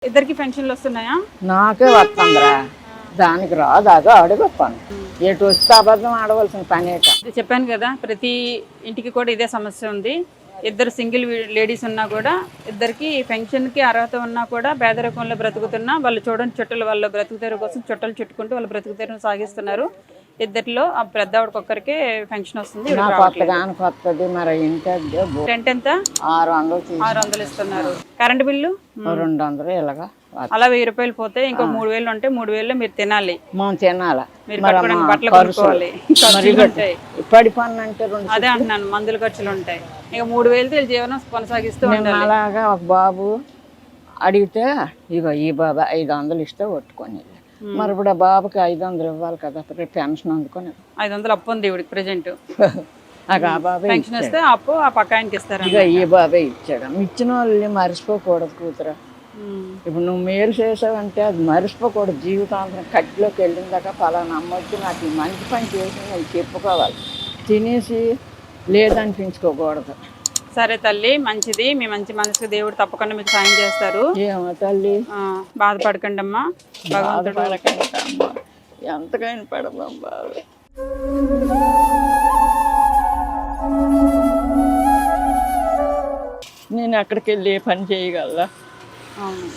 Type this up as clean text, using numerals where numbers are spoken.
ఇద్దరికి పెన్షన్లు వస్తున్నాయా? నాకే వస్తుందిరా, దానికి రాదాగా అడుగుతాను. ఎటు వస్తే అబద్ధం ఆడవలసిన పని. చెప్పాను కదా, ప్రతి ఇంటికి కూడా ఇదే సమస్య ఉంది. ఇద్దరు సింగిల్ లేడీస్ ఉన్నా కూడా, ఇద్దరికి పెన్షన్కి అర్హత ఉన్నా కూడా పేదరికంలో బ్రతుకుతున్నా వాళ్ళు చూడండి, చుట్టలు వాళ్ళ బ్రతుకుతెరు కోసం చుట్టలు చుట్టుకుంటూ వాళ్ళు బ్రతుకుతెరును సాగిస్తున్నారు. ఇద్దరిలో ఆ పెద్దవాడికి ఒక్కరికే పెన్షన్ వస్తుంది. కొత్తది మరి రెంట్ ఎంత? 600 ఇస్తున్నారు. కరెంట్ బిల్లు 200 ఇలాగా అలా 1000 రూపాయలు పోతే ఇంకో 3000 ఉంటే 3000 మీరు తినాలి. మనం తినాలి, మీరు కట్టుకోవడానికి బట్టలు కొనుక్కోవాలి, ఖర్చులు ఉంటాయి. పడి పన్ను అంటే అదే అంటున్నాను, మందుల ఖర్చులు ఉంటాయి. ఇక 3000తో జీవనం కొనసాగిస్తూ ఉండాలి. అలాగా ఒక బాబు అడిగితే ఇగో ఈ బాబా 500 ఇస్తే కొట్టుకొని, మరి ఇప్పుడు ఆ బాబుకి 500 ఇవ్వాలి కదా, పెన్షన్ అందుకొని 500 అప్పు ఉంది ఇవిడికి ప్రెజెంట్. ఆ బాబే పెన్షన్ వస్తే అప్పు ఆ పక్క ఆయనకి ఇస్తారు. ఇక ఈ బాబే ఇచ్చాడు. ఇచ్చిన వాళ్ళని మర్చిపోకూడదు కూతురా. ఇప్పుడు నువ్వు మేలు చేసావంటే అది మర్చిపోకూడదు. జీవితాంతం కట్టిలోకి వెళ్ళిన దాకా పలానా అమ్మొచ్చి నాకు ఈ మంచి పని చేసి నేను చెప్పుకోవాలి, తినేసి లేదనిపించుకోకూడదు. సరే తల్లి, మంచిది. మీ మంచి మనసుకు దేవుడు తప్పకుండా మీకు సాయం చేస్తారు. ఏమో తల్లి, బాధపడకండి అమ్మా. భగవంతుడు ఎంతకైనా పడదాం బాబు. నేను అక్కడికి వెళ్ళి పని చేయగలరా? అవును.